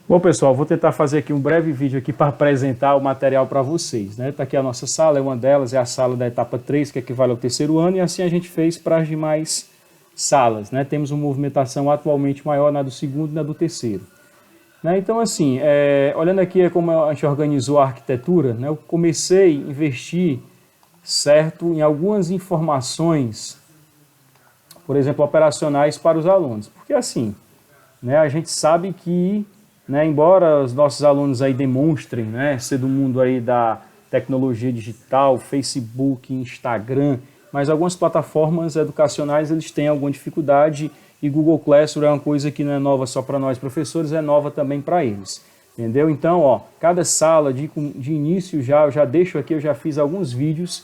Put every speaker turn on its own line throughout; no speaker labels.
Bom, pessoal, vou tentar fazer aqui um breve vídeo aqui para apresentar o material para vocês, né? Tá aqui a nossa sala, é uma delas, é a sala da etapa 3, que equivale ao terceiro ano, e assim a gente fez para as demais salas, né? Temos uma movimentação atualmente maior na do segundo e na do terceiro. Né? Então, assim, olhando aqui como a gente organizou a arquitetura, né? Eu comecei a investir, certo, em algumas informações, por exemplo, operacionais para os alunos, porque assim, né, a gente sabe que, né, embora os nossos alunos aí demonstrem, né, ser do mundo aí da tecnologia digital, Facebook, Instagram, mas algumas plataformas educacionais eles têm alguma dificuldade e Google Classroom é uma coisa que não é nova só para nós professores, é nova também para eles. Entendeu? Então, ó, cada sala de início eu já deixo aqui, eu já fiz alguns vídeos,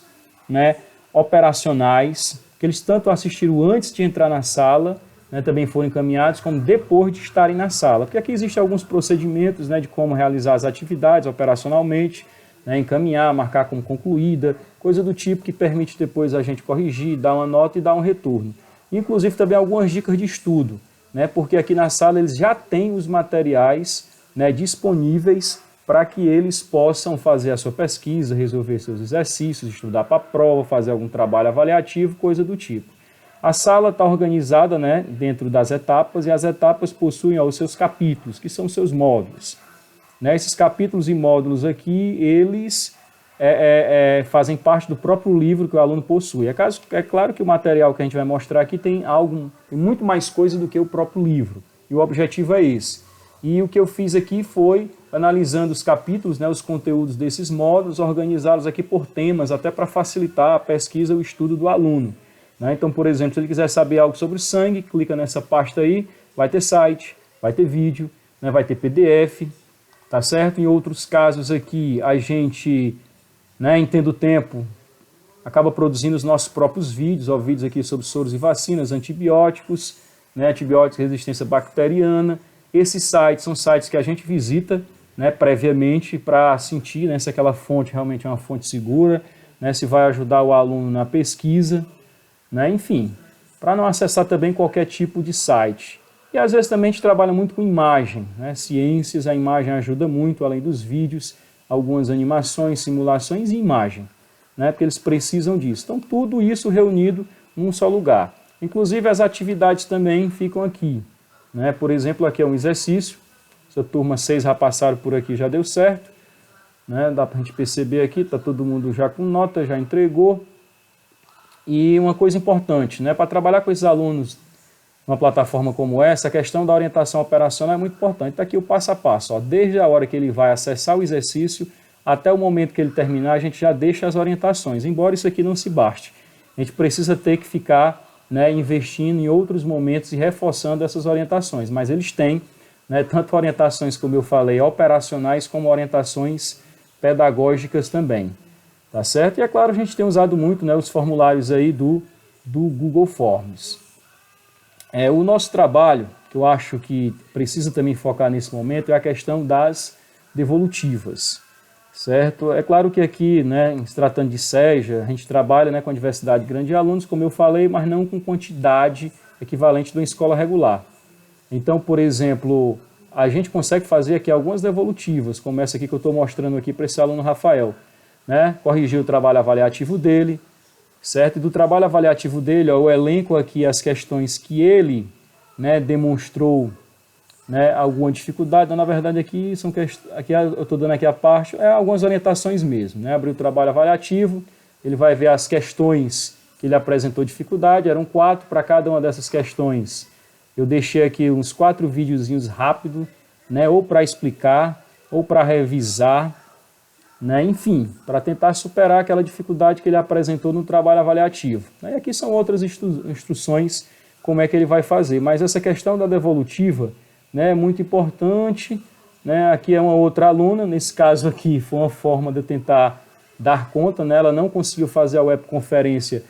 né, operacionais, que eles tanto assistiram antes de entrar na sala, né, também foram encaminhados, como depois de estarem na sala. Porque aqui existem alguns procedimentos, né, de como realizar as atividades operacionalmente, né, encaminhar, marcar como concluída, coisa do tipo que permite depois a gente corrigir, dar uma nota e dar um retorno. Inclusive também algumas dicas de estudo, né, porque aqui na sala eles já têm os materiais, né, disponíveis para que eles possam fazer a sua pesquisa, resolver seus exercícios, estudar para a prova, fazer algum trabalho avaliativo, coisa do tipo. A sala está organizada, né, dentro das etapas, e as etapas possuem os seus capítulos, que são seus módulos. Né, esses capítulos e módulos aqui, eles fazem parte do próprio livro que o aluno possui. É claro que o material que a gente vai mostrar aqui tem muito mais coisa do que o próprio livro, e o objetivo é esse. E o que eu fiz aqui foi, analisando os capítulos, né, os conteúdos desses módulos, organizá-los aqui por temas, até para facilitar a pesquisa e o estudo do aluno. Né? Então, por exemplo, se ele quiser saber algo sobre sangue, clica nessa pasta aí, vai ter site, vai ter vídeo, né, vai ter PDF, tá certo? Em outros casos aqui, a gente, né, em tendo tempo, acaba produzindo os nossos próprios vídeos, ó, vídeos aqui sobre soros e vacinas, antibióticos, né, antibióticos, resistência bacteriana. Esses sites são sites que a gente visita, né, previamente para sentir, né, se aquela fonte realmente é uma fonte segura, né, se vai ajudar o aluno na pesquisa, né, enfim, para não acessar também qualquer tipo de site. E às vezes também a gente trabalha muito com imagem, né, ciências, a imagem ajuda muito, além dos vídeos, algumas animações, simulações e imagem, né, porque eles precisam disso. Então tudo isso reunido num só lugar. Inclusive as atividades também ficam aqui. Né? Por exemplo, aqui é um exercício, essa turma 6 já passaram por aqui, já deu certo, né? Dá para a gente perceber aqui, está todo mundo já com nota, já entregou. E uma coisa importante, né? Para trabalhar com esses alunos numa plataforma como essa, a questão da orientação operacional é muito importante. Está aqui o passo a passo, ó. Desde a hora que ele vai acessar o exercício até o momento que ele terminar, a gente já deixa as orientações, embora isso aqui não se baste. A gente precisa ter que ficar, né, investindo em outros momentos e reforçando essas orientações, mas eles têm, né, tanto orientações, como eu falei, operacionais, como orientações pedagógicas também, tá certo? E é claro, a gente tem usado muito, né, os formulários aí do Google Forms. O nosso trabalho, que eu acho que precisa também focar nesse momento, é a questão das devolutivas. Certo? É claro que aqui, né, se tratando de SEJA, a gente trabalha, né, com a diversidade grande de alunos, como eu falei, mas não com quantidade equivalente de uma escola regular. Então, por exemplo, a gente consegue fazer aqui algumas devolutivas, como essa aqui que eu estou mostrando aqui para esse aluno Rafael. Né? Corrigir o trabalho avaliativo dele, certo? E do trabalho avaliativo dele, ó, eu elenco aqui as questões que ele, né, demonstrou, né, alguma dificuldade. Então, na verdade, aqui eu estou dando aqui a parte, algumas orientações mesmo. Né? Abrir o trabalho avaliativo, ele vai ver as questões que ele apresentou dificuldade, eram 4 para cada uma dessas questões. Eu deixei aqui uns 4 videozinhos rápidos, né, ou para explicar, ou para revisar, né, enfim, para tentar superar aquela dificuldade que ele apresentou no trabalho avaliativo. E aqui são outras instruções, como é que ele vai fazer. Mas essa questão da devolutiva, né, é muito importante, né? Aqui é uma outra aluna, nesse caso aqui foi uma forma de eu tentar dar conta, né? Ela não conseguiu fazer a webconferência,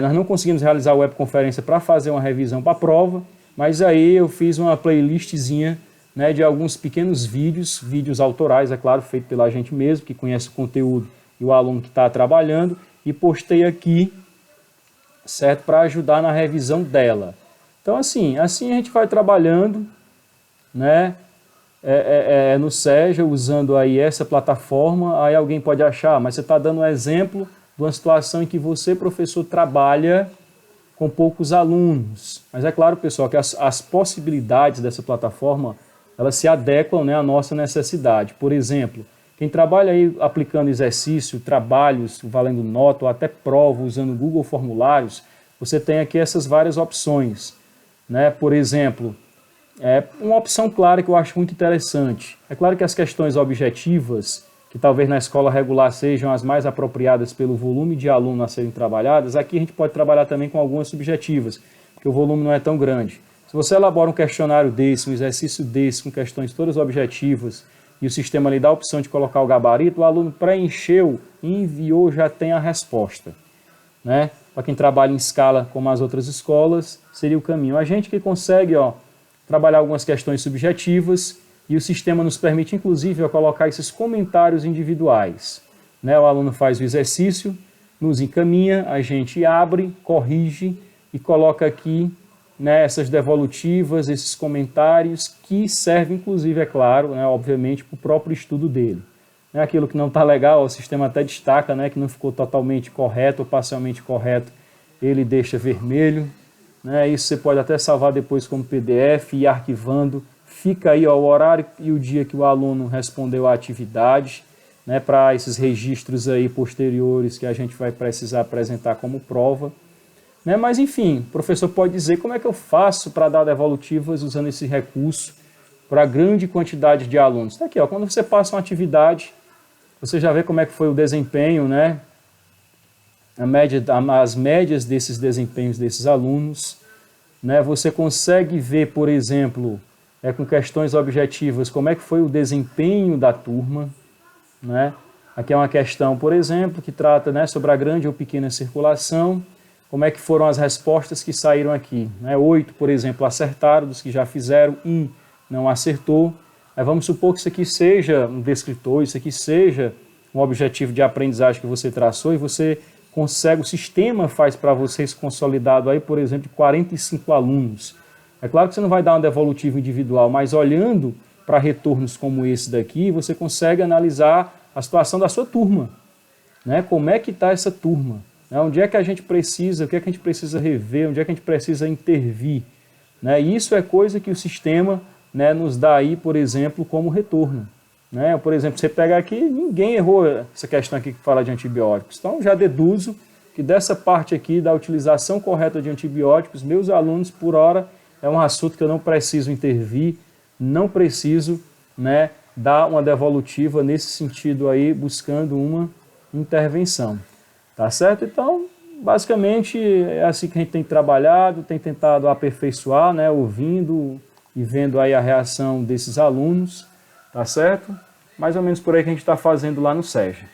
nós não conseguimos realizar a webconferência para fazer uma revisão para a prova, mas aí eu fiz uma playlistzinha, né, de alguns pequenos vídeos autorais, é claro, feito pela gente mesmo, que conhece o conteúdo e o aluno que está trabalhando, e postei aqui, certo, para ajudar na revisão dela. Então assim a gente vai trabalhando, né? no Seja, usando aí essa plataforma, aí alguém pode achar, mas você está dando um exemplo de uma situação em que você, professor, trabalha com poucos alunos. Mas é claro, pessoal, que as possibilidades dessa plataforma, elas se adequam, né, à nossa necessidade. Por exemplo, quem trabalha aí aplicando exercício, trabalhos, valendo nota ou até prova, usando Google Formulários, você tem aqui essas várias opções, né? Por exemplo, uma opção clara que eu acho muito interessante. É claro que as questões objetivas, que talvez na escola regular sejam as mais apropriadas pelo volume de alunos a serem trabalhadas, aqui a gente pode trabalhar também com algumas subjetivas, porque o volume não é tão grande. Se você elabora um questionário desse, um exercício desse, com questões todas objetivas, e o sistema lhe dá a opção de colocar o gabarito, o aluno preencheu e enviou, já tem a resposta, né? Para quem trabalha em escala como as outras escolas, seria o caminho. A gente que consegue trabalhar algumas questões subjetivas e o sistema nos permite, inclusive, colocar esses comentários individuais, né? O aluno faz o exercício, nos encaminha, a gente abre, corrige e coloca aqui, né, essas devolutivas, esses comentários que servem, inclusive, é claro, né, obviamente, para o próprio estudo dele. Aquilo que não está legal, o sistema até destaca, né, que não ficou totalmente correto ou parcialmente correto, ele deixa vermelho, né, isso você pode até salvar depois como PDF e ir arquivando, fica aí o horário e o dia que o aluno respondeu à atividade, né, para esses registros aí posteriores que a gente vai precisar apresentar como prova, né, mas enfim, o professor pode dizer como é que eu faço para dar devolutivas usando esse recurso para grande quantidade de alunos. Está aqui, quando você passa uma atividade, você já vê como é que foi o desempenho, né? As médias desses desempenhos desses alunos, né? Você consegue ver, por exemplo, com questões objetivas, como é que foi o desempenho da turma, né? Aqui é uma questão, por exemplo, que trata, né, sobre a grande ou pequena circulação, como é que foram as respostas que saíram aqui, né? 8, por exemplo, acertaram dos que já fizeram, 1 não acertou. Aí vamos supor que isso aqui seja um descritor, isso aqui seja um objetivo de aprendizagem que você traçou e você consegue, o sistema faz para você esse consolidado aí, por exemplo, de 45 alunos. É claro que você não vai dar um devolutivo individual, mas olhando para retornos como esse daqui, você consegue analisar a situação da sua turma, né? Como é que está essa turma? Né? Onde é que a gente precisa, o que é que a gente precisa rever, onde é que a gente precisa intervir? Né? Isso é coisa que o sistema, né, nos dá aí, por exemplo, como retorno. Né? Por exemplo, você pega aqui, ninguém errou essa questão aqui que fala de antibióticos. Então, já deduzo que dessa parte aqui da utilização correta de antibióticos, meus alunos, por hora, é um assunto que eu não preciso intervir, não preciso, né, dar uma devolutiva nesse sentido aí, buscando uma intervenção. Tá certo? Então, basicamente, é assim que a gente tem trabalhado, tem tentado aperfeiçoar, né, ouvindo e vendo aí a reação desses alunos, tá certo? Mais ou menos por aí que a gente está fazendo lá no Seja.